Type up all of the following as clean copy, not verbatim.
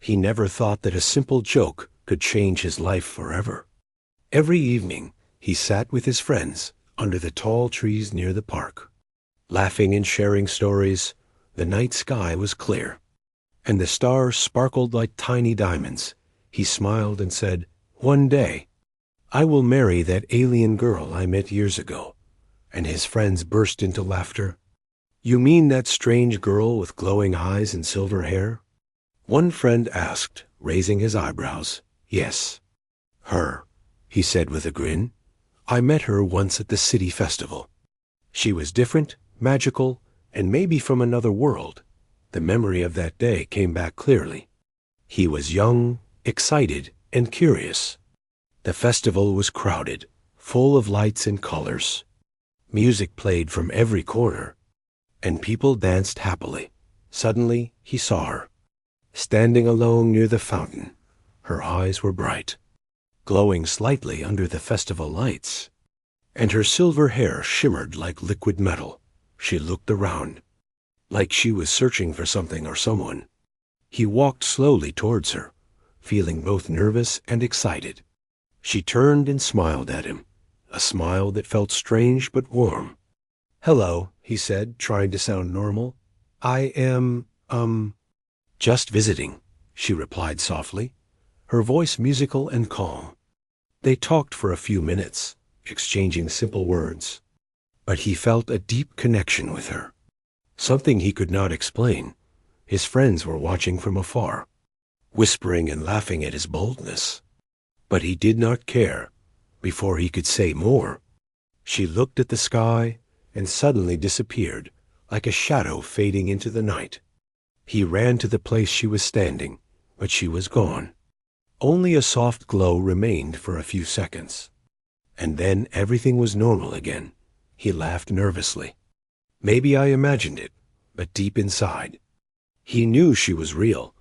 He never thought that a simple joke could change his life forever. Every evening, he sat with his friends under the tall trees near the park. Laughing and sharing stories, the night sky was clear, and the stars sparkled like tiny diamonds. He smiled and said, "One day, I will marry that alien girl I met years ago." And his friends burst into laughter. "You mean that strange girl with glowing eyes and silver hair?" One friend asked, raising his eyebrows. "Yes, her," he said with a grin. "I met her once at the city festival. She was different, magical, and maybe from another world." The memory of that day came back clearly. He was young, excited, and curious. The festival was crowded, full of lights and colors. Music played from every corner, and people danced happily. Suddenly, he saw her, standing alone near the fountain. Her eyes were bright, glowing slightly under the festival lights, and her silver hair shimmered like liquid metal. She looked around, like she was searching for something or someone. He walked slowly towards her, feeling both nervous and excited. She turned and smiled at him, a smile that felt strange but warm. "Hello," he said, trying to sound normal. "I am, just visiting," she replied softly, her voice musical and calm. They talked for a few minutes, exchanging simple words, but he felt a deep connection with her, something he could not explain. His friends were watching from afar, whispering and laughing at his boldness, but he did not care. Before he could say more, she looked at the sky and suddenly disappeared, like a shadow fading into the night. He ran to the place she was standing, but she was gone. Only a soft glow remained for a few seconds, and then everything was normal again. He laughed nervously. Maybe I imagined it, but deep inside, he knew she was real.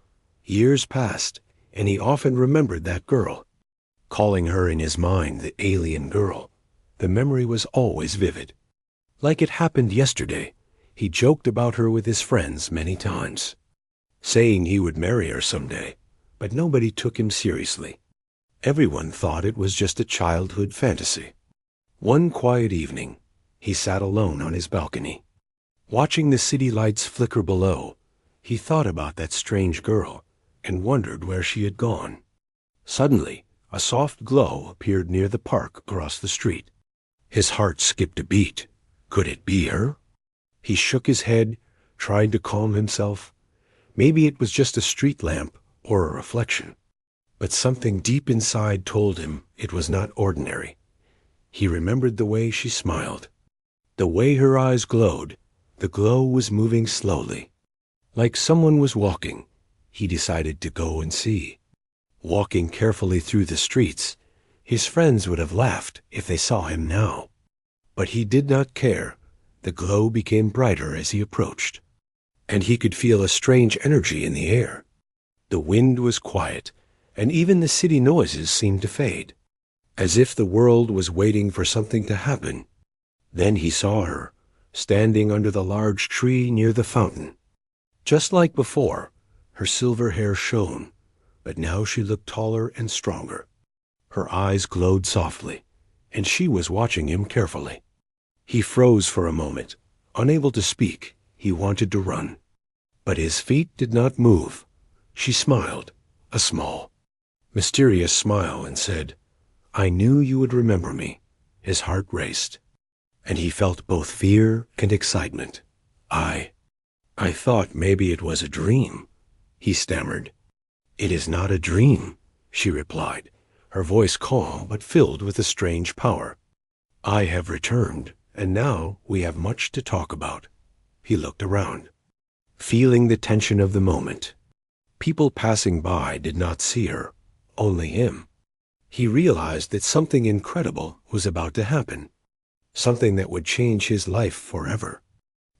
Years passed, and he often remembered that girl, calling her in his mind the alien girl. The memory was always vivid, like it happened yesterday. He joked about her with his friends many times, saying he would marry her someday, but nobody took him seriously. Everyone thought it was just a childhood fantasy. One quiet evening, he sat alone on his balcony, watching the city lights flicker below. He thought about that strange girl and wondered where she had gone. Suddenly, a soft glow appeared near the park across the street. His heart skipped a beat. Could it be her? He shook his head, trying to calm himself. Maybe it was just a street lamp or a reflection. But something deep inside told him it was not ordinary. He remembered the way she smiled, the way her eyes glowed. The glow was moving slowly, like someone was walking. He decided to go and see. Walking carefully through the streets, his friends would have laughed if they saw him now. But he did not care. The glow became brighter as he approached, and he could feel a strange energy in the air. The wind was quiet, and even the city noises seemed to fade, as if the world was waiting for something to happen. Then he saw her, standing under the large tree near the fountain. Just like before, her silver hair shone, but now she looked taller and stronger. Her eyes glowed softly, and she was watching him carefully. He froze for a moment, unable to speak. He wanted to run, but his feet did not move. She smiled, a small, mysterious smile, and said, "I knew you would remember me." His heart raced, and he felt both fear and excitement. I thought maybe it was a dream," he stammered. "It is not a dream," she replied, her voice calm but filled with a strange power. "I have returned, and now we have much to talk about." He looked around, feeling the tension of the moment. People passing by did not see her, only him. He realized that something incredible was about to happen, something that would change his life forever.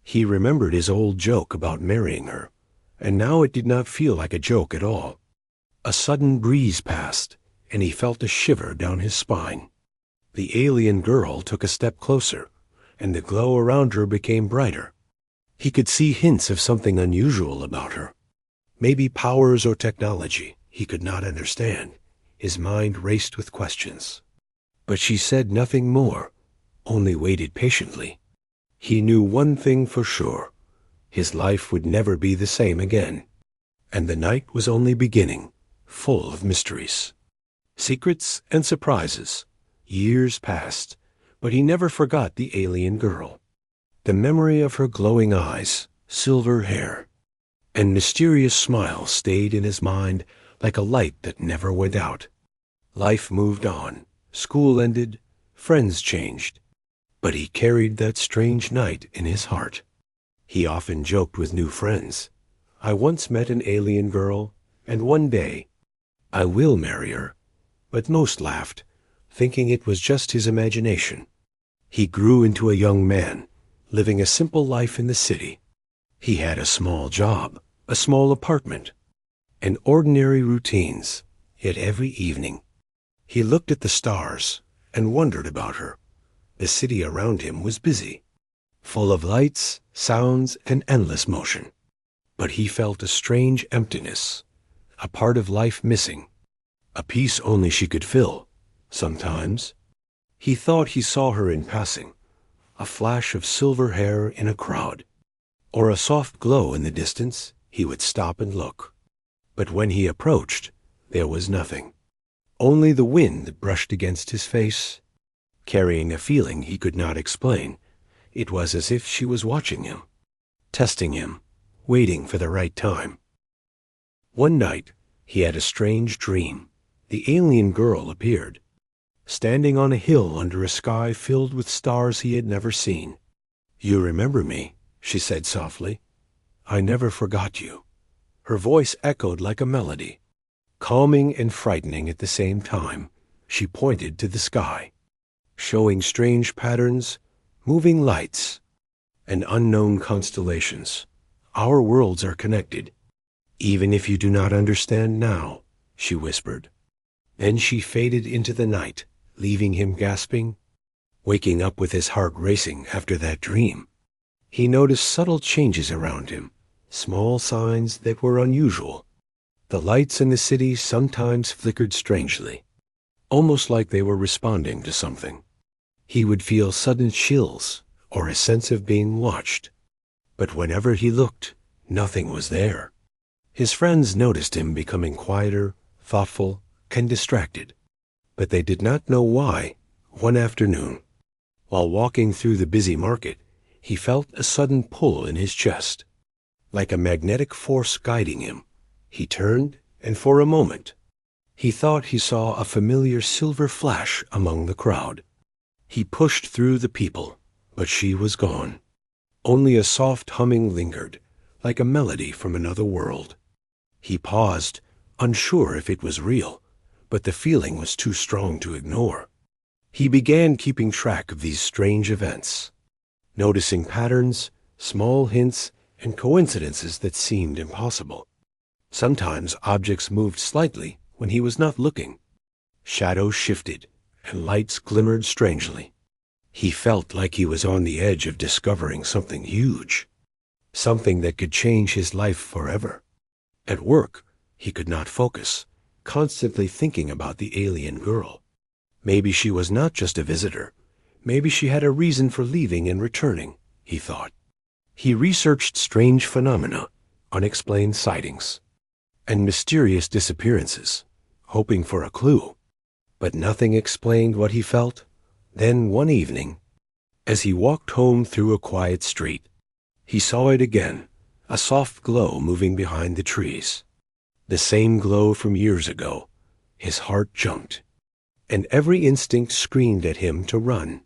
He remembered his old joke about marrying her, and now it did not feel like a joke at all. A sudden breeze passed, and he felt a shiver down his spine. The alien girl took a step closer, and the glow around her became brighter. He could see hints of something unusual about her. Maybe powers or technology he could not understand. His mind raced with questions. But she said nothing more, only waited patiently. He knew one thing for sure. His life would never be the same again. And the night was only beginning, full of mysteries, secrets and surprises. Years passed, but he never forgot the alien girl. The memory of her glowing eyes, silver hair, and mysterious smile stayed in his mind like a light that never went out. Life moved on. School ended. Friends changed. But he carried that strange night in his heart. He often joked with new friends. I once met an alien girl, and one day I will marry her. But most laughed, thinking it was just his imagination. He grew into a young man, living a simple life in the city. He had a small job, a small apartment, and ordinary routines. Yet every evening, he looked at the stars and wondered about her. The city around him was busy, full of lights, sounds, and endless motion. But he felt a strange emptiness, a part of life missing, a piece only she could fill. Sometimes, he thought he saw her in passing, a flash of silver hair in a crowd, or a soft glow in the distance. He would stop and look. But when he approached, there was nothing. Only the wind brushed against his face, carrying a feeling he could not explain. It was as if she was watching him, testing him, waiting for the right time. One night, he had a strange dream. The alien girl appeared, standing on a hill under a sky filled with stars he had never seen. "You remember me," she said softly. "I never forgot you." Her voice echoed like a melody, calming and frightening at the same time. She pointed to the sky, showing strange patterns, moving lights, and unknown constellations. "Our worlds are connected, even if you do not understand now," she whispered. Then she faded into the night, leaving him gasping, waking up with his heart racing after that dream. He noticed subtle changes around him, small signs that were unusual. The lights in the city sometimes flickered strangely, almost like they were responding to something. He would feel sudden chills or a sense of being watched. But whenever he looked, nothing was there. His friends noticed him becoming quieter, thoughtful, and distracted. But they did not know why. One afternoon, while walking through the busy market, he felt a sudden pull in his chest, like a magnetic force guiding him. He turned, and for a moment, he thought he saw a familiar silver flash among the crowd. He pushed through the people, but she was gone. Only a soft humming lingered, like a melody from another world. He paused, unsure if it was real, but the feeling was too strong to ignore. He began keeping track of these strange events, noticing patterns, small hints, and coincidences that seemed impossible. Sometimes objects moved slightly when he was not looking. Shadows shifted, and lights glimmered strangely. He felt like he was on the edge of discovering something huge, something that could change his life forever. At work, he could not focus, constantly thinking about the alien girl. Maybe she was not just a visitor. Maybe she had a reason for leaving and returning, he thought. He researched strange phenomena, unexplained sightings, and mysterious disappearances, hoping for a clue. But nothing explained what he felt. Then one evening, as he walked home through a quiet street, he saw it again, a soft glow moving behind the trees. The same glow from years ago. His heart jumped, and every instinct screamed at him to run.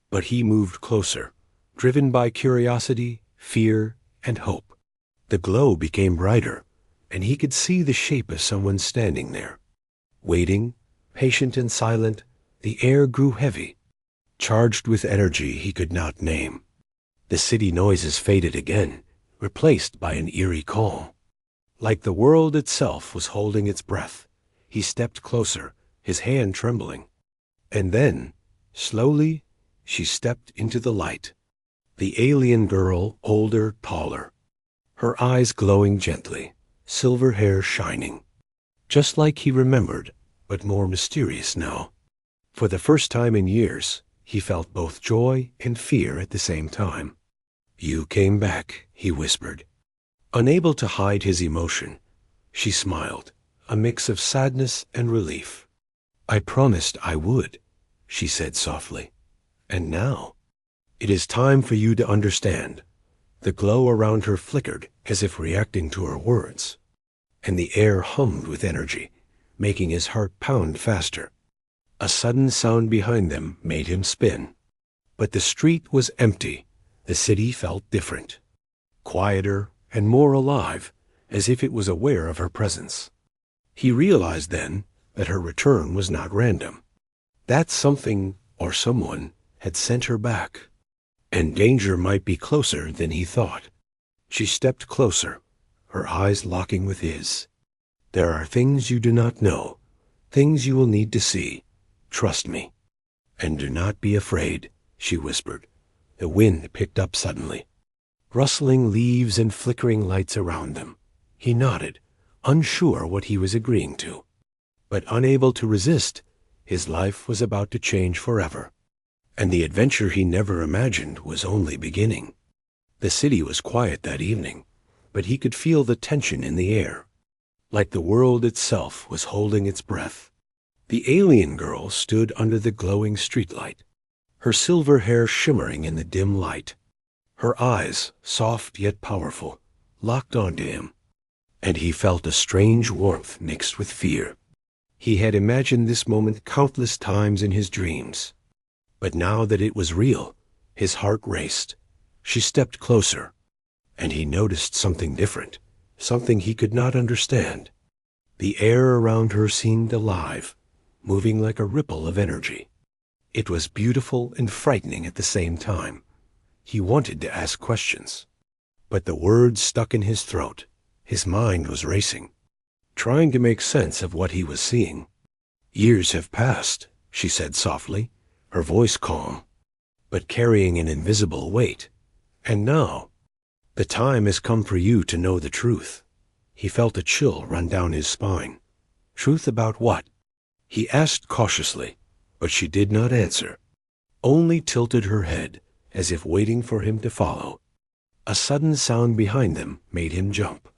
But he moved closer, driven by curiosity, fear, and hope. The glow became brighter, and he could see the shape of someone standing there. Waiting, patient and silent, the air grew heavy, charged with energy he could not name. The city noises faded again, replaced by an eerie calm. Like the world itself was holding its breath. He stepped closer, his hand trembling. And then, slowly, she stepped into the light. The alien girl, older, taller, her eyes glowing gently, silver hair shining. Just like he remembered, but more mysterious now. For the first time in years, he felt both joy and fear at the same time. "You came back," he whispered. Unable to hide his emotion, she smiled, a mix of sadness and relief. "I promised I would," she said softly. "And now, it is time for you to understand." The glow around her flickered as if reacting to her words, and the air hummed with energy, making his heart pound faster. A sudden sound behind them made him spin. But the street was empty. The city felt different, quieter and more alive, as if it was aware of her presence. He realized then that her return was not random. That something or someone had sent her back, and danger might be closer than he thought. She stepped closer, her eyes locking with his. "There are things you do not know, things you will need to see. Trust me. And do not be afraid," she whispered. The wind picked up suddenly, rustling leaves and flickering lights around them. He nodded, unsure what he was agreeing to. But unable to resist, his life was about to change forever. And the adventure he never imagined was only beginning. The city was quiet that evening, but he could feel the tension in the air, like the world itself was holding its breath. The alien girl stood under the glowing streetlight, her silver hair shimmering in the dim light. Her eyes, soft yet powerful, locked onto him, and he felt a strange warmth mixed with fear. He had imagined this moment countless times in his dreams, but now that it was real, his heart raced. She stepped closer, and he noticed something different, something he could not understand. The air around her seemed alive, moving like a ripple of energy. It was beautiful and frightening at the same time. He wanted to ask questions, but the words stuck in his throat. His mind was racing, trying to make sense of what he was seeing. "Years have passed," she said softly, her voice calm, but carrying an invisible weight. "And now, the time has come for you to know the truth." He felt a chill run down his spine. "Truth about what?" he asked cautiously, but she did not answer, only tilted her head as if waiting for him to follow. A sudden sound behind them made him jump.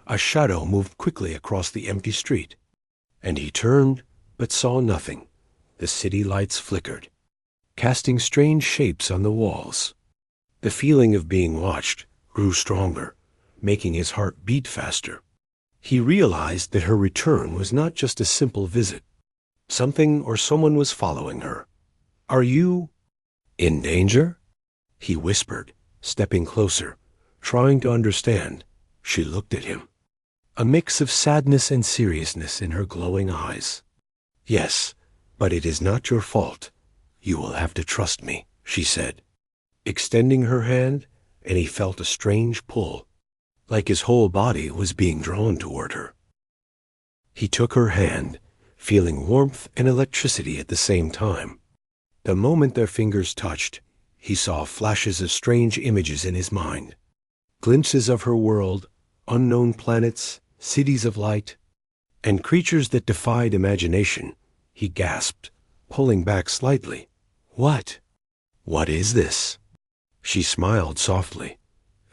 A shadow moved quickly across the empty street, and he turned but saw nothing. The city lights flickered, casting strange shapes on the walls. The feeling of being watched grew stronger, making his heart beat faster. He realized that her return was not just a simple visit. Something or someone was following her. "Are you in danger?" he whispered, stepping closer, trying to understand. She looked at him, a mix of sadness and seriousness in her glowing eyes. "Yes, but it is not your fault. You will have to trust me," she said, extending her hand, and he felt a strange pull, like his whole body was being drawn toward her. He took her hand, feeling warmth and electricity at the same time. The moment their fingers touched, he saw flashes of strange images in his mind, glimpses of her world, unknown planets, cities of light, and creatures that defied imagination. He gasped, pulling back slightly. "What? What is this?" She smiled softly.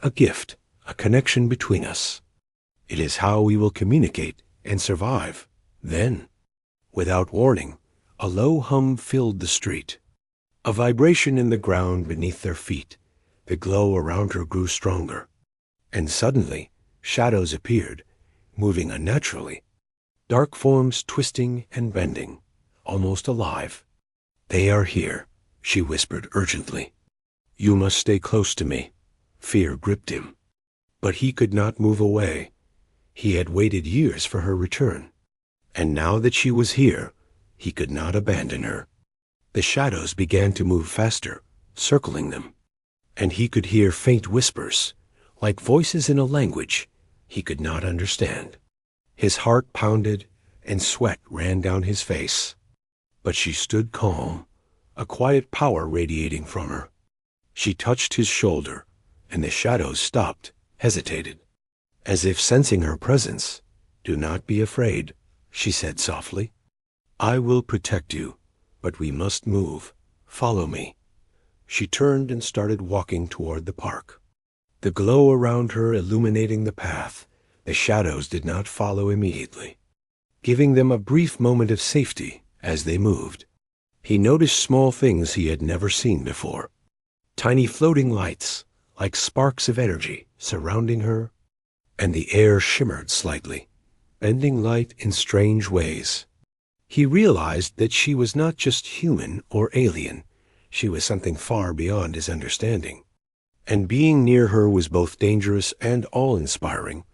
"A gift, a connection between us. It is how we will communicate and survive." Then, without warning, a low hum filled the street, a vibration in the ground beneath their feet. The glow around her grew stronger, and suddenly shadows appeared, moving unnaturally, dark forms twisting and bending, almost alive. "They are here," she whispered urgently. "You must stay close to me." Fear gripped him, but he could not move away. He had waited years for her return, and now that she was here, he could not abandon her. The shadows began to move faster, circling them, and he could hear faint whispers, like voices in a language he could not understand. His heart pounded, and sweat ran down his face. But she stood calm, a quiet power radiating from her. She touched his shoulder, and the shadows stopped, hesitated. As if sensing her presence, "Do not be afraid," she said softly. "I will protect you, but we must move. Follow me." She turned and started walking toward the park. The glow around her illuminating the path, the shadows did not follow immediately, giving them a brief moment of safety as they moved. He noticed small things he had never seen before. Tiny floating lights, like sparks of energy, surrounding her, and the air shimmered slightly, bending light in strange ways. He realized that she was not just human or alien, she was something far beyond his understanding. And being near her was both dangerous and awe-inspiring.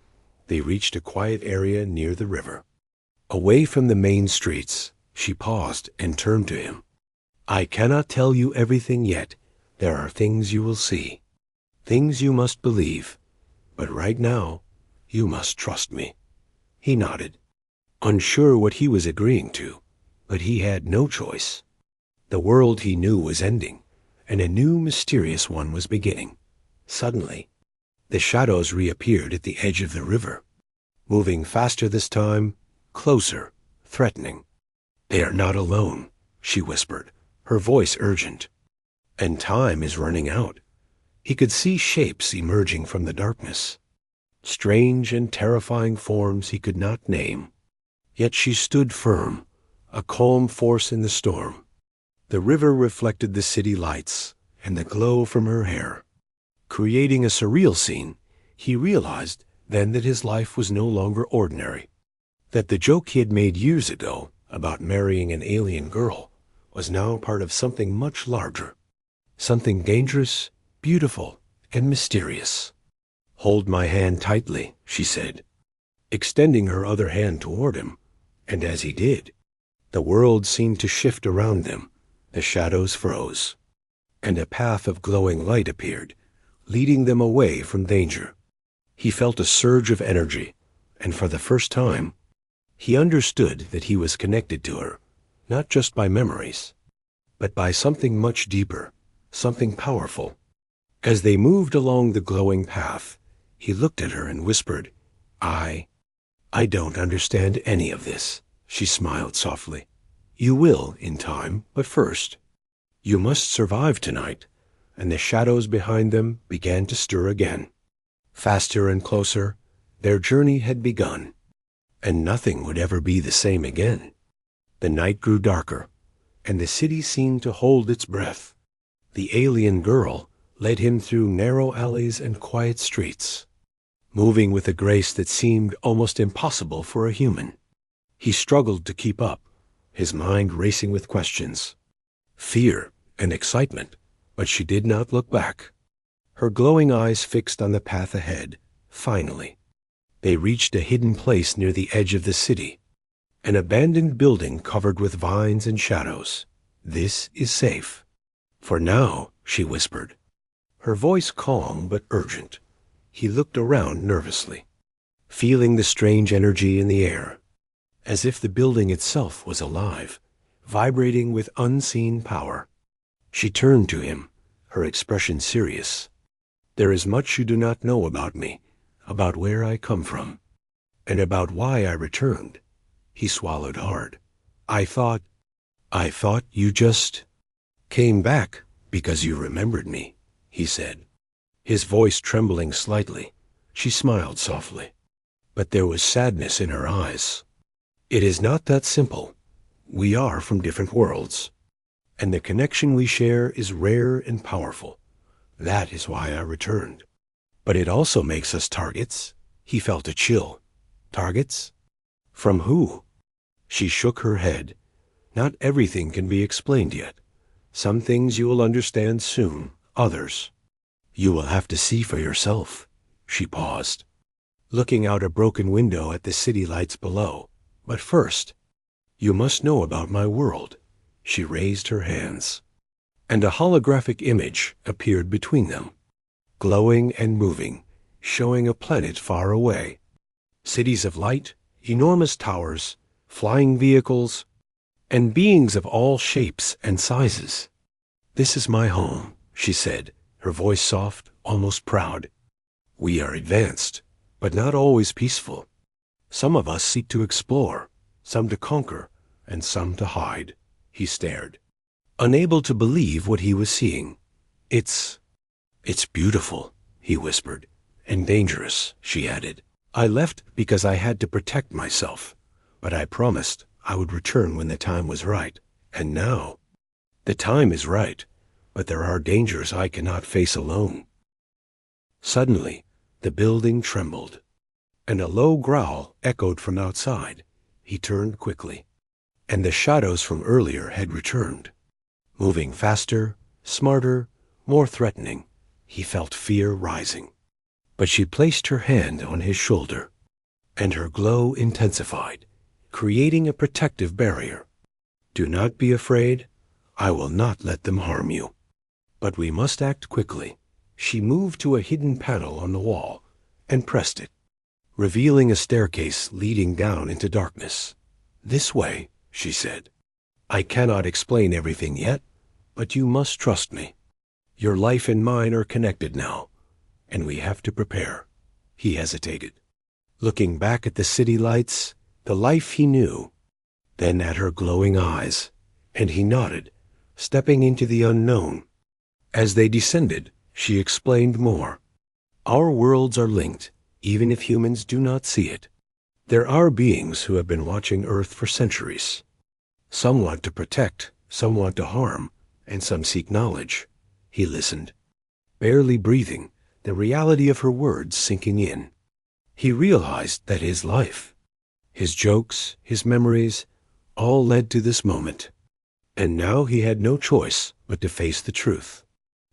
They reached a quiet area near the river. Away from the main streets, she paused and turned to him. "I cannot tell you everything yet. There are things you will see, things you must believe. But right now, you must trust me." He nodded, unsure what he was agreeing to, but he had no choice. The world he knew was ending, and a new mysterious one was beginning. Suddenly, the shadows reappeared at the edge of the river, moving faster this time, closer, threatening. "They are not alone," she whispered, her voice urgent. "And time is running out." He could see shapes emerging from the darkness, strange and terrifying forms he could not name. Yet she stood firm, a calm force in the storm. The river reflected the city lights and the glow from her hair. Creating a surreal scene, he realized then that his life was no longer ordinary, that the joke he had made years ago about marrying an alien girl was now part of something much larger, something dangerous, beautiful, and mysterious. "Hold my hand tightly," she said, extending her other hand toward him, and as he did, the world seemed to shift around them. The shadows froze, and a path of glowing light appeared, leading them away from danger. He felt a surge of energy, and for the first time, he understood that he was connected to her, not just by memories, but by something much deeper, something powerful. As they moved along the glowing path, he looked at her and whispered, I don't understand any of this." She smiled softly. "You will, in time, but first, you must survive tonight." And the shadows behind them began to stir again. Faster and closer, their journey had begun, and nothing would ever be the same again. The night grew darker, and the city seemed to hold its breath. The alien girl led him through narrow alleys and quiet streets, moving with a grace that seemed almost impossible for a human. He struggled to keep up, his mind racing with questions, fear and excitement, but she did not look back. Her glowing eyes fixed on the path ahead. Finally, they reached a hidden place near the edge of the city, an abandoned building covered with vines and shadows. "This is safe. For now," she whispered, her voice calm but urgent. He looked around nervously, feeling the strange energy in the air, as if the building itself was alive, vibrating with unseen power. She turned to him, her expression serious. "There is much you do not know about me, about where I come from, and about why I returned." He swallowed hard. I thought you just came back because you remembered me," he said, his voice trembling slightly. She smiled softly, but there was sadness in her eyes. "It is not that simple. We are from different worlds, and the connection we share is rare and powerful. That is why I returned. But it also makes us targets." He felt a chill. "Targets? From who?" She shook her head. "Not everything can be explained yet. Some things you will understand soon, others you will have to see for yourself." She paused, looking out a broken window at the city lights below. "But first, you must know about my world." She raised her hands, and a holographic image appeared between them, glowing and moving, showing a planet far away. Cities of light, enormous towers, flying vehicles, and beings of all shapes and sizes. "This is my home," she said, her voice soft, almost proud. "We are advanced. but not always peaceful. Some of us seek to explore, some to conquer, and some to hide. He stared, unable to believe what he was seeing. It's beautiful, he whispered. And dangerous, she added. I left because I had to protect myself, but I promised I would return when the time was right. And now, the time is right, but there are dangers I cannot face alone. Suddenly, the building trembled, and a low growl echoed from outside. He turned quickly, and the shadows from earlier had returned. Moving faster, smarter, more threatening, he felt fear rising. But she placed her hand on his shoulder, and her glow intensified, creating a protective barrier. Do not be afraid. I will not let them harm you. But we must act quickly. She moved to a hidden panel on the wall and pressed it, revealing a staircase leading down into darkness. This way, she said. I cannot explain everything yet, but you must trust me. Your life and mine are connected now, and we have to prepare. He hesitated, looking back at the city lights, the life he knew, then at her glowing eyes, and he nodded, stepping into the unknown. As they descended, she explained more. Our worlds are linked, even if humans do not see it. There are beings who have been watching Earth for centuries. Some want to protect, some want to harm, and some seek knowledge. He listened, barely breathing, the reality of her words sinking in. He realized that his life, his jokes, his memories, all led to this moment. And now he had no choice but to face the truth.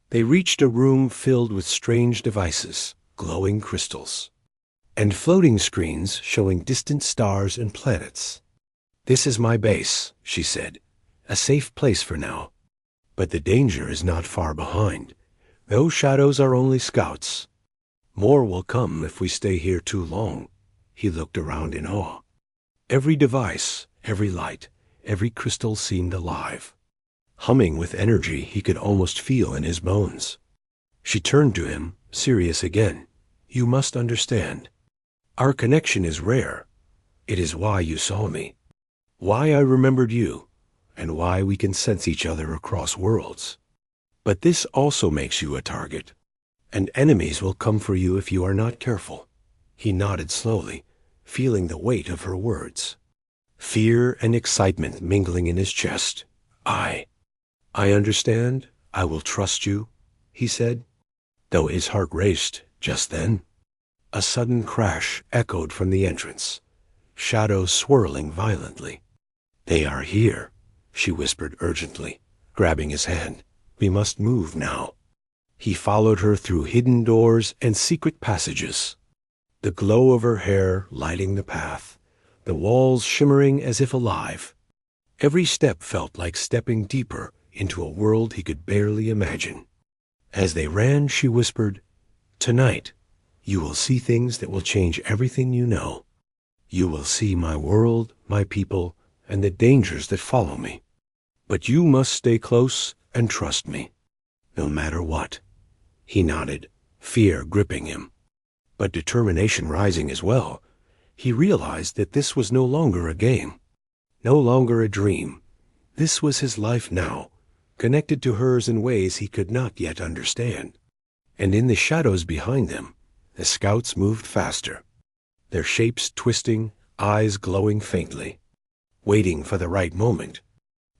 They reached a room filled with strange devices, glowing crystals, and floating screens showing distant stars and planets. This is my base, she said, a safe place for now. But the danger is not far behind. Those shadows are only scouts. More will come if we stay here too long. He looked around in awe. Every device, every light, every crystal seemed alive, humming with energy he could almost feel in his bones. She turned to him, serious again. You must understand. Our connection is rare. It is why you saw me, why I remembered you, and why we can sense each other across worlds. But this also makes you a target, and enemies will come for you if you are not careful. He nodded slowly, feeling the weight of her words, fear and excitement mingling in his chest. I understand. I will trust you, he said, though his heart raced just then. A sudden crash echoed from the entrance, shadows swirling violently. They are here, she whispered urgently, grabbing his hand. We must move now. He followed her through hidden doors and secret passages, the glow of her hair lighting the path, the walls shimmering as if alive. Every step felt like stepping deeper into a world he could barely imagine. As they ran, she whispered, Tonight, you will see things that will change everything you know. You will see my world, my people, and the dangers that follow me. But you must stay close and trust me, no matter what. He nodded, fear gripping him, but determination rising as well. He realized that this was no longer a game, no longer a dream. This was his life now, connected to hers in ways he could not yet understand. And in the shadows behind them, the scouts moved faster, their shapes twisting, eyes glowing faintly, waiting for the right moment.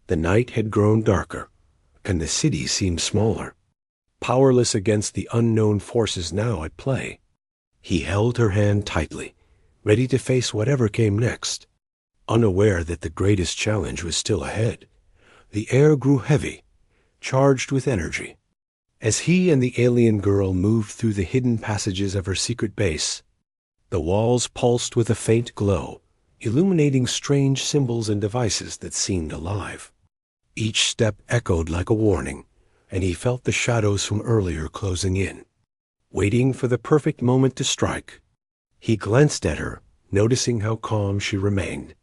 The night had grown darker, and the city seemed smaller, powerless against the unknown forces now at play. He held her hand tightly, ready to face whatever came next, unaware that the greatest challenge was still ahead. The air grew heavy, charged with energy. As he and the alien girl moved through the hidden passages of her secret base, the walls pulsed with a faint glow, illuminating strange symbols and devices that seemed alive. Each step echoed like a warning, and he felt the shadows from earlier closing in, waiting for the perfect moment to strike. He glanced at her, noticing how calm she remained,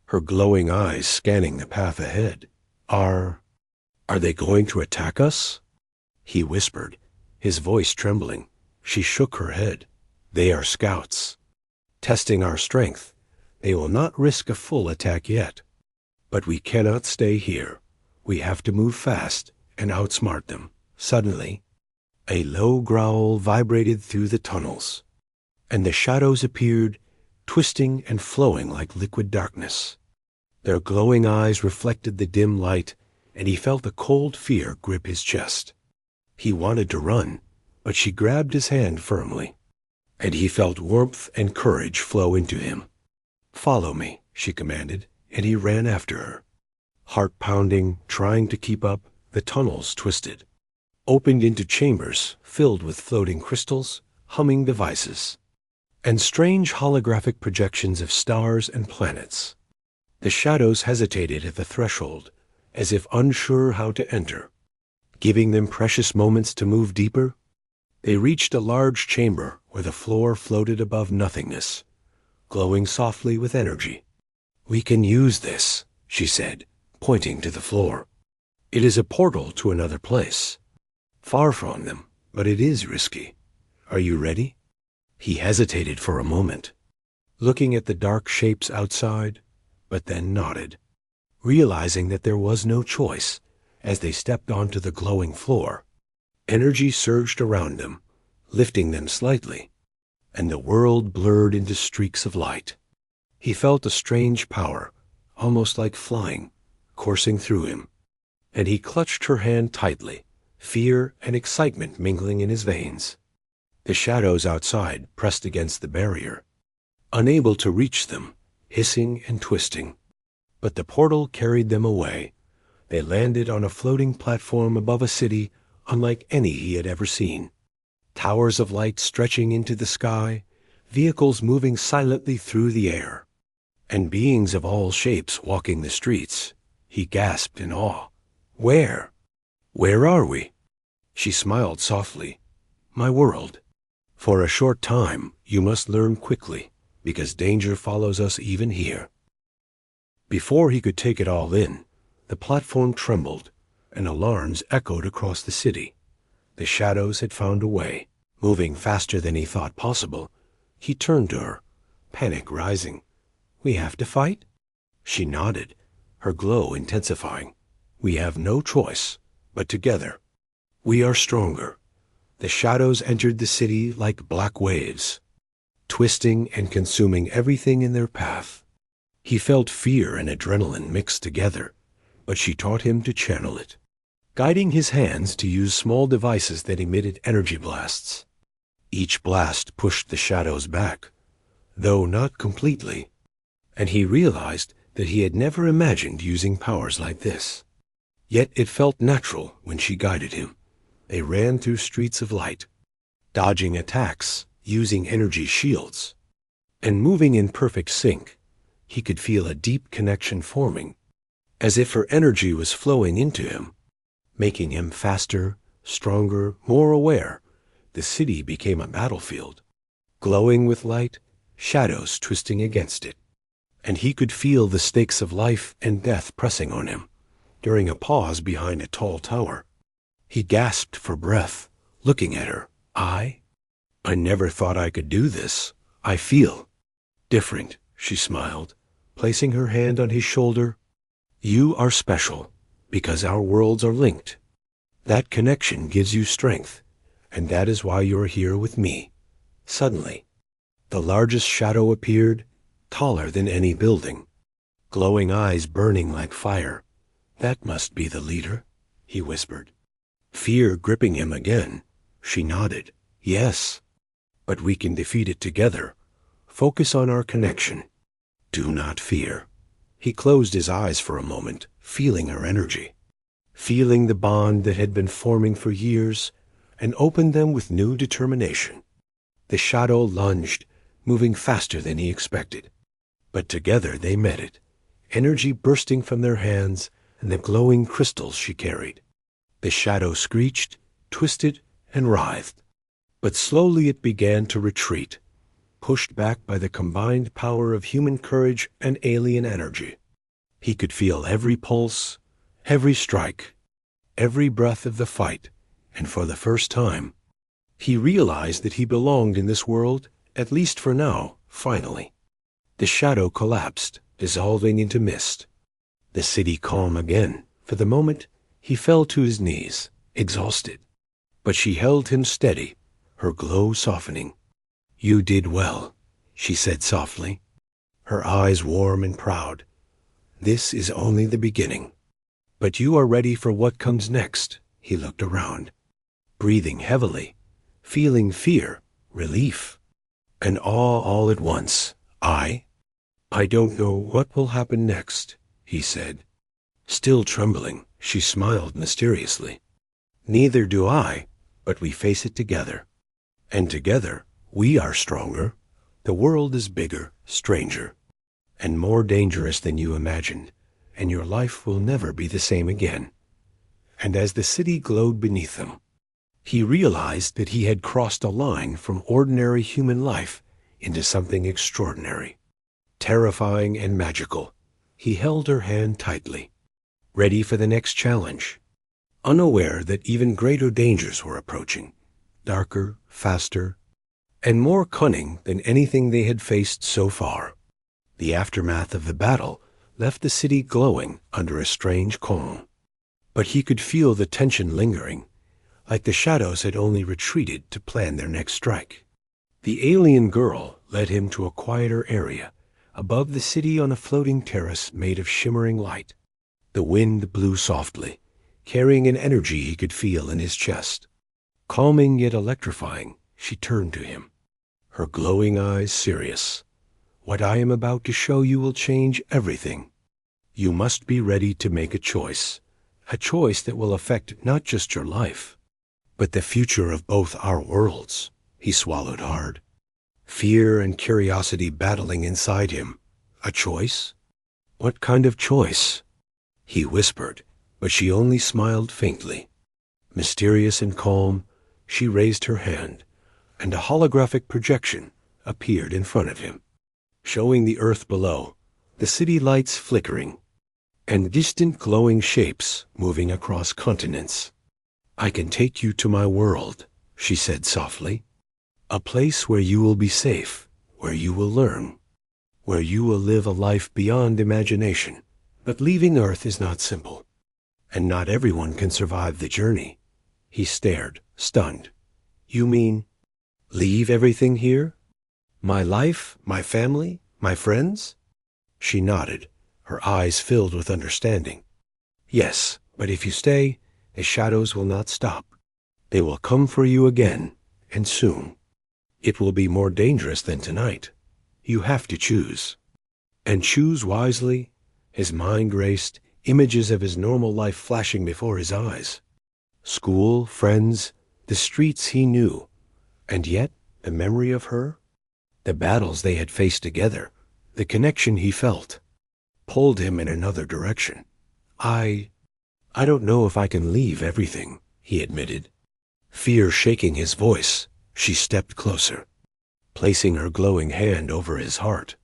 her glowing eyes scanning the path ahead. Are they going to attack us? He whispered, his voice trembling. She shook her head. They are scouts, testing our strength. They will not risk a full attack yet. But we cannot stay here. We have to move fast and outsmart them. Suddenly, a low growl vibrated through the tunnels, and the shadows appeared, twisting and flowing like liquid darkness. Their glowing eyes reflected the dim light, and he felt a cold fear grip his chest. He wanted to run, but she grabbed his hand firmly, and he felt warmth and courage flow into him. "Follow me," she commanded, and he ran after her. Heart pounding, trying to keep up, the tunnels twisted, opened into chambers filled with floating crystals, humming devices, and strange holographic projections of stars and planets. The shadows hesitated at the threshold, as if unsure how to enter. Giving them precious moments to move deeper, they reached a large chamber where the floor floated above nothingness, glowing softly with energy. "We can use this," she said, pointing to the floor. "It is a portal to another place. Far from them, but it is risky. Are you ready?" He hesitated for a moment, looking at the dark shapes outside, but then nodded, realizing that there was no choice as they stepped onto the glowing floor. Energy surged around them, lifting them slightly, and the world blurred into streaks of light. He felt a strange power, almost like flying, coursing through him, and he clutched her hand tightly, fear and excitement mingling in his veins. The shadows outside pressed against the barrier, unable to reach them, hissing and twisting. But the portal carried them away. They landed on a floating platform above a city unlike any he had ever seen. Towers of light stretching into the sky, vehicles moving silently through the air, and beings of all shapes walking the streets. He gasped in awe. "Where? Where are we?" She smiled softly. "My world. For a short time, you must learn quickly, because danger follows us even here." Before he could take it all in, the platform trembled, and alarms echoed across the city. The shadows had found a way. Moving faster than he thought possible, he turned to her, panic rising. "We have to fight?" She nodded, her glow intensifying. "We have no choice, but together. We are stronger." The shadows entered the city like black waves, twisting and consuming everything in their path. He felt fear and adrenaline mixed together, but she taught him to channel it, guiding his hands to use small devices that emitted energy blasts. Each blast pushed the shadows back, though not completely, and he realized that he had never imagined using powers like this. Yet it felt natural when she guided him. They ran through streets of light, dodging attacks, using energy shields, and moving in perfect sync. He could feel a deep connection forming, as if her energy was flowing into him, making him faster, stronger, more aware. The city became a battlefield, glowing with light, shadows twisting against it, and he could feel the stakes of life and death pressing on him. During a pause behind a tall tower, he gasped for breath, looking at her. I never thought I could do this. I feel different," she smiled, placing her hand on his shoulder. "You are special, because our worlds are linked. That connection gives you strength, and that is why you're here with me." Suddenly, the largest shadow appeared, taller than any building, glowing eyes burning like fire. "That must be the leader," he whispered. Fear gripping him again, she nodded. "Yes, but we can defeat it together. Focus on our connection. Do not fear." He closed his eyes for a moment, feeling her energy, feeling the bond that had been forming for years, and opened them with new determination. The shadow lunged, moving faster than he expected. But together they met it, energy bursting from their hands and the glowing crystals she carried. The shadow screeched, twisted, and writhed, but slowly it began to retreat, pushed back by the combined power of human courage and alien energy. He could feel every pulse, every strike, every breath of the fight, and for the first time, he realized that he belonged in this world At least for now, finally. The shadow collapsed, dissolving into mist. The city calm again. For the moment, he fell to his knees, exhausted. But she held him steady, her glow softening. "You did well," she said softly, her eyes warm and proud. "This is only the beginning. But you are ready for what comes next." He looked around, breathing heavily, feeling fear, relief, and awe all at once. I don't know what will happen next," he said. Still trembling, she smiled mysteriously. "Neither do I, but we face it together. And together, we are stronger. The world is bigger, stranger, and more dangerous than you imagined, and your life will never be the same again." And as the city glowed beneath them, he realized that he had crossed a line from ordinary human life into something extraordinary, terrifying and magical. He held her hand tightly, ready for the next challenge, unaware that even greater dangers were approaching, darker, faster, and more cunning than anything they had faced so far. The aftermath of the battle left the city glowing under a strange calm. But he could feel the tension lingering, like the shadows had only retreated to plan their next strike. The alien girl led him to a quieter area, above the city on a floating terrace made of shimmering light. The wind blew softly, carrying an energy he could feel in his chest. Calming yet electrifying, she turned to him, her glowing eyes serious. "What I am about to show you will change everything. You must be ready to make a choice that will affect not just your life, but the future of both our worlds." He swallowed hard, fear and curiosity battling inside him. A choice? What kind of choice? He whispered, but she only smiled faintly. Mysterious and calm, she raised her hand, and a holographic projection appeared in front of him, showing the earth below, the city lights flickering, and distant glowing shapes moving across continents. "I can take you to my world," she said softly. "A place where you will be safe, where you will learn, where you will live a life beyond imagination." But leaving Earth is not simple, and not everyone can survive the journey. He stared, stunned. "You mean, leave everything here? My life, my family, my friends?" She nodded, her eyes filled with understanding. "Yes, but if you stay, the shadows will not stop. They will come for you again, and soon. It will be more dangerous than tonight. You have to choose. And choose wisely." His mind raced, images of his normal life flashing before his eyes. School, friends, the streets he knew, and yet the memory of her, the battles they had faced together, the connection he felt, pulled him in another direction. I don't know if I can leave everything," he admitted. Fear shaking his voice, she stepped closer, placing her glowing hand over his heart,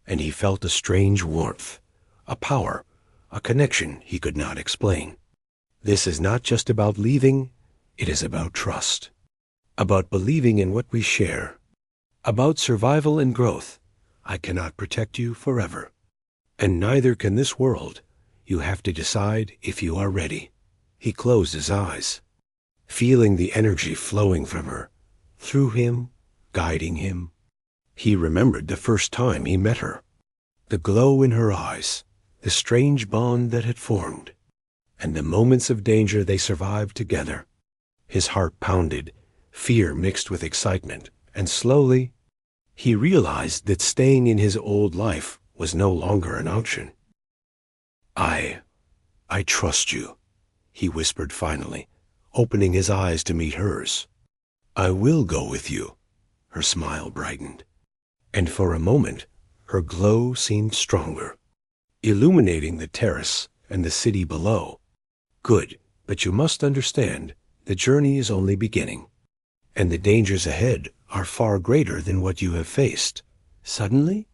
and he felt a strange warmth, a power, a connection he could not explain. "This is not just about leaving, it is about trust, about believing in what we share, about survival and growth. I cannot protect you forever, and neither can this world. You have to decide if you are ready." He closed his eyes, feeling the energy flowing from her, through him, guiding him. He remembered the first time he met her, the glow in her eyes, the strange bond that had formed, and the moments of danger they survived together. His heart pounded, fear mixed with excitement, and slowly he realized that staying in his old life was no longer an option. I trust you," he whispered finally, opening his eyes to meet hers. "I will go with you." Her smile brightened, and for a moment her glow seemed stronger, illuminating the terrace and the city below. "Good, but you must understand, the journey is only beginning, and the dangers ahead are far greater than what you have faced." Suddenly,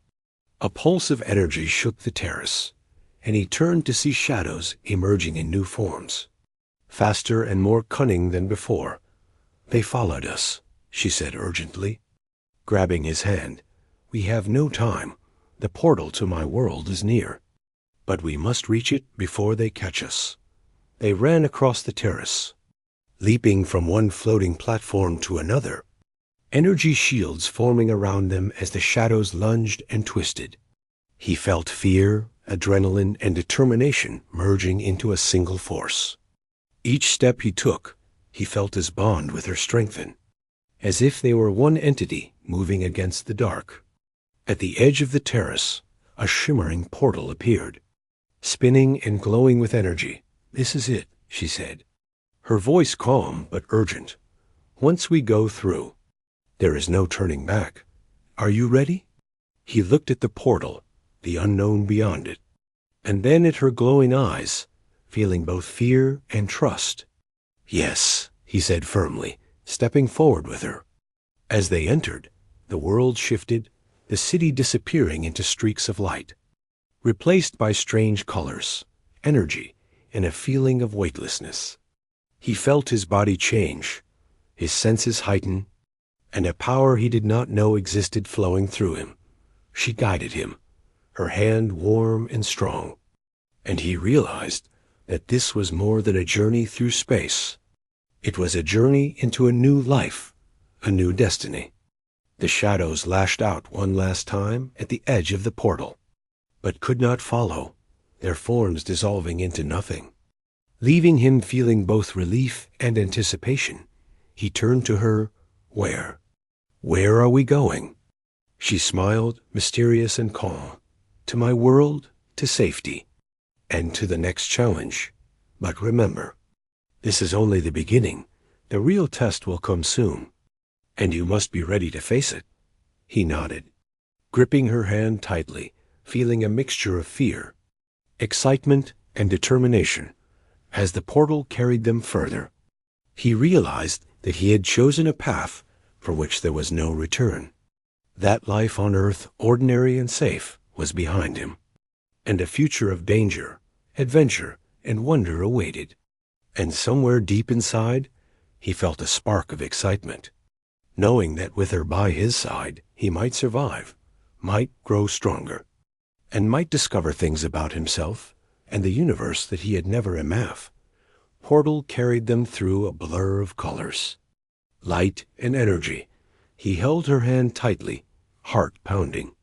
a pulse of energy shook the terrace, and he turned to see shadows emerging in new forms, faster and more cunning than before. "They followed us," she said urgently. grabbing his hand. "We have no time. The portal to my world is near. But we must reach it before they catch us." They ran across the terrace, leaping from one floating platform to another, energy shields forming around them as the shadows lunged and twisted. He felt fear, adrenaline, and determination merging into a single force. Each step he took, he felt his bond with her strengthen, as if they were one entity moving against the dark. At the edge of the terrace, a shimmering portal appeared, spinning and glowing with energy. "This is it," she said, her voice calm but urgent. "Once we go through, there is no turning back. Are you ready?" He looked at the portal, the unknown beyond it, and then at her glowing eyes, feeling both fear and trust. "Yes," he said firmly, stepping forward with her. As they entered, the world shifted, the city disappearing into streaks of light, replaced by strange colors, energy, and a feeling of weightlessness. He felt his body change, his senses heighten, and a power he did not know existed flowing through him. She guided him, her hand warm and strong, and he realized that this was more than a journey through space. It was a journey into a new life, a new destiny. The shadows lashed out one last time at the edge of the portal, but could not follow, their forms dissolving into nothing. Leaving him feeling both relief and anticipation, he turned to her. "Where? Where are we going?" She smiled, mysterious and calm. "To my world, to safety, and to the next challenge. But remember, this is only the beginning. The real test will come soon, and you must be ready to face it." He nodded, gripping her hand tightly, feeling a mixture of fear, excitement, and determination. As the portal carried them further, he realized that he had chosen a path for which there was no return. That life on earth, ordinary and safe, was behind him, and a future of danger, adventure, and wonder awaited. And somewhere deep inside, he felt a spark of excitement, knowing that with her by his side, he might survive, might grow stronger, and might discover things about himself and the universe that he had never imagined. Portal carried them through a blur of colors, light and energy. He held her hand tightly, heart pounding,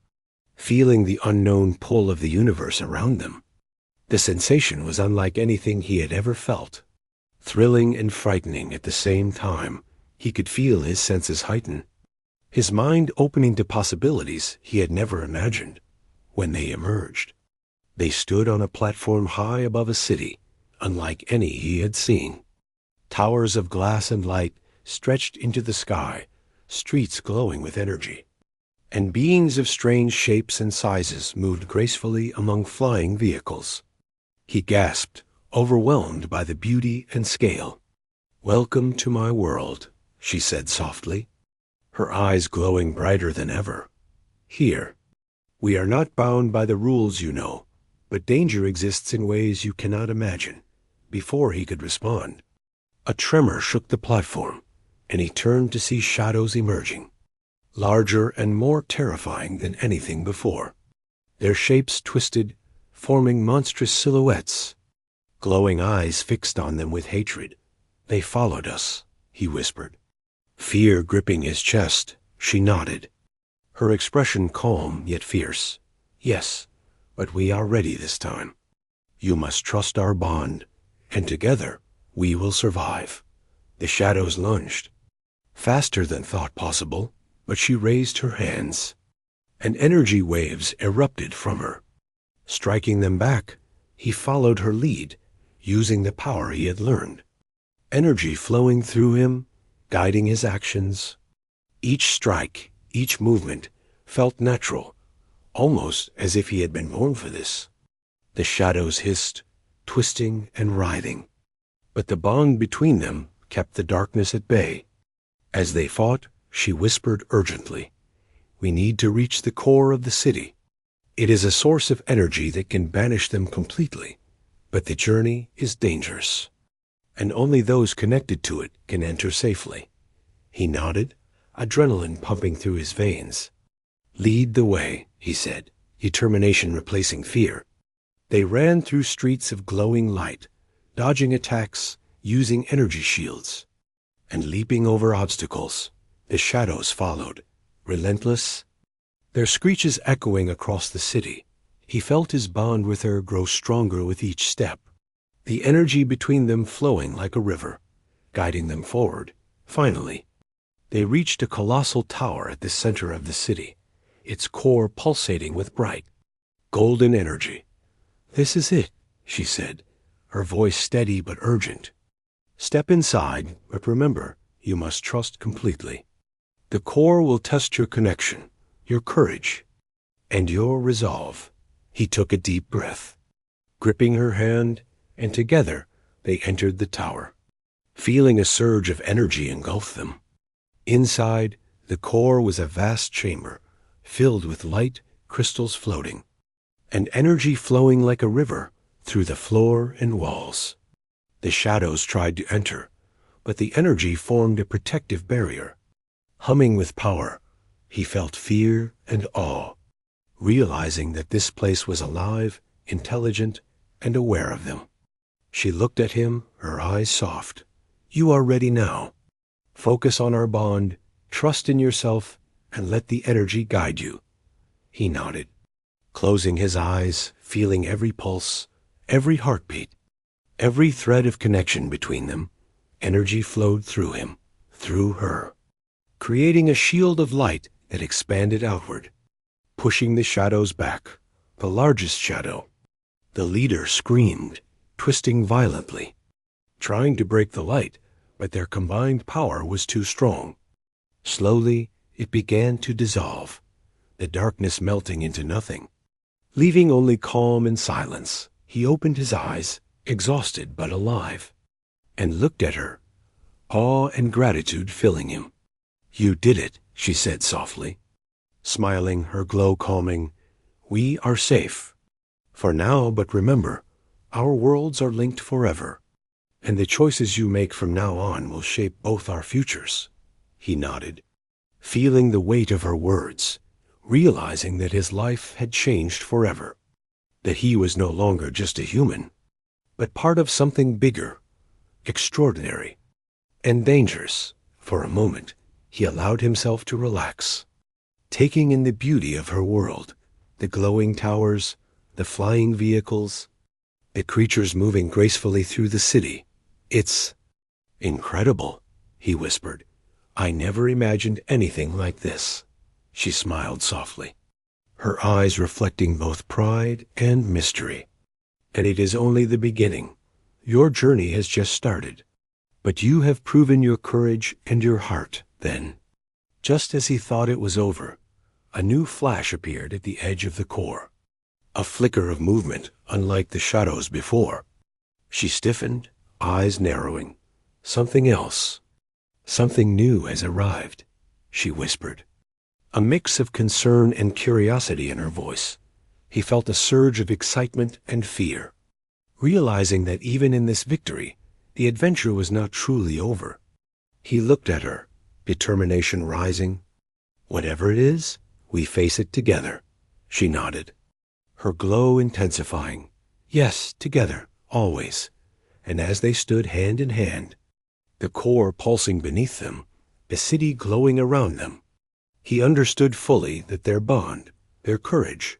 feeling the unknown pull of the universe around them. The sensation was unlike anything he had ever felt, thrilling and frightening at the same time. He could feel his senses heighten, his mind opening to possibilities he had never imagined. When they emerged, they stood on a platform high above a city, unlike any he had seen. Towers of glass and light stretched into the sky, streets glowing with energy, and beings of strange shapes and sizes moved gracefully among flying vehicles. He gasped, overwhelmed by the beauty and scale. "Welcome to my world," she said softly, her eyes glowing brighter than ever. "Here, we are not bound by the rules, you know, but danger exists in ways you cannot imagine." Before he could respond, a tremor shook the platform, and he turned to see shadows emerging, larger and more terrifying than anything before. Their shapes twisted, forming monstrous silhouettes, glowing eyes fixed on them with hatred. "They followed us," he whispered. Fear gripping his chest, she nodded, her expression calm yet fierce. "Yes, but we are ready this time. You must trust our bond, and together we will survive." The shadows lunged, faster than thought possible, but she raised her hands, and energy waves erupted from her. Striking them back, he followed her lead, using the power he had learned. Energy flowing through him, guiding his actions. Each strike, each movement, felt natural, almost as if he had been born for this. The shadows hissed, twisting and writhing, but the bond between them kept the darkness at bay. As they fought, she whispered urgently, "We need to reach the core of the city. It is a source of energy that can banish them completely, but the journey is dangerous, and only those connected to it can enter safely." He nodded, adrenaline pumping through his veins. "Lead the way," he said, determination replacing fear. They ran through streets of glowing light, dodging attacks, using energy shields, and leaping over obstacles. The shadows followed, relentless, their screeches echoing across the city. He felt his bond with her grow stronger with each step, the energy between them flowing like a river, guiding them forward. Finally, they reached a colossal tower at the center of the city, its core pulsating with bright, golden energy. "This is it," she said, her voice steady but urgent. "Step inside, but remember, you must trust completely. The core will test your connection, your courage, and your resolve." He took a deep breath, gripping her hand, and together they entered the tower, feeling a surge of energy engulf them. Inside, the core was a vast chamber, filled with light, crystals floating, and energy flowing like a river through the floor and walls. The shadows tried to enter, but the energy formed a protective barrier. Humming with power, he felt fear and awe, realizing that this place was alive, intelligent, and aware of them. She looked at him, her eyes soft. "You are ready now. Focus on our bond, trust in yourself, and let the energy guide you." He nodded, closing his eyes, feeling every pulse, every heartbeat, every thread of connection between them. Energy flowed through him, through her, creating a shield of light that expanded outward, pushing the shadows back. The largest shadow, the leader, screamed, twisting violently, trying to break the light, but their combined power was too strong. Slowly, it began to dissolve, the darkness melting into nothing, leaving only calm and silence. He opened his eyes, exhausted but alive, and looked at her, awe and gratitude filling him. "You did it," she said softly, smiling, her glow calming. "We are safe for now, but remember, our worlds are linked forever, and the choices you make from now on will shape both our futures." He nodded, feeling the weight of her words, realizing that his life had changed forever, that he was no longer just a human, but part of something bigger, extraordinary, and dangerous. For a moment, he allowed himself to relax, taking in the beauty of her world, the glowing towers, the flying vehicles, the creatures moving gracefully through the city. "It's incredible," he whispered. "I never imagined anything like this." She smiled softly, her eyes reflecting both pride and mystery. "And it is only the beginning. Your journey has just started. But you have proven your courage and your heart." Then, just as he thought it was over, a new flash appeared at the edge of the core, a flicker of movement unlike the shadows before. She stiffened, eyes narrowing. "Something else, something new has arrived," she whispered, a mix of concern and curiosity in her voice. He felt a surge of excitement and fear, realizing that even in this victory, the adventure was not truly over. He looked at her, determination rising. "Whatever it is, we face it together," she nodded, her glow intensifying. "Yes, together, always." And as they stood hand in hand, the core pulsing beneath them, the city glowing around them, he understood fully that their bond, their courage,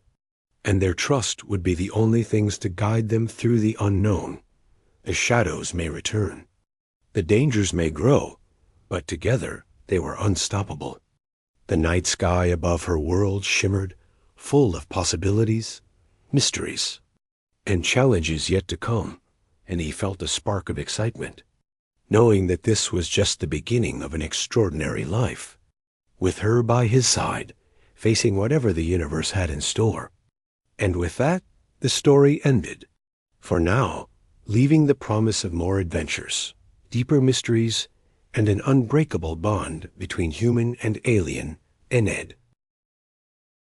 and their trust would be the only things to guide them through the unknown. The shadows may return, the dangers may grow, but together they were unstoppable. The night sky above her world shimmered, full of possibilities, mysteries, and challenges yet to come, and he felt a spark of excitement, knowing that this was just the beginning of an extraordinary life, with her by his side, facing whatever the universe had in store. And with that, the story ended, for now, leaving the promise of more adventures, deeper mysteries, and an unbreakable bond between human and alien, Ened.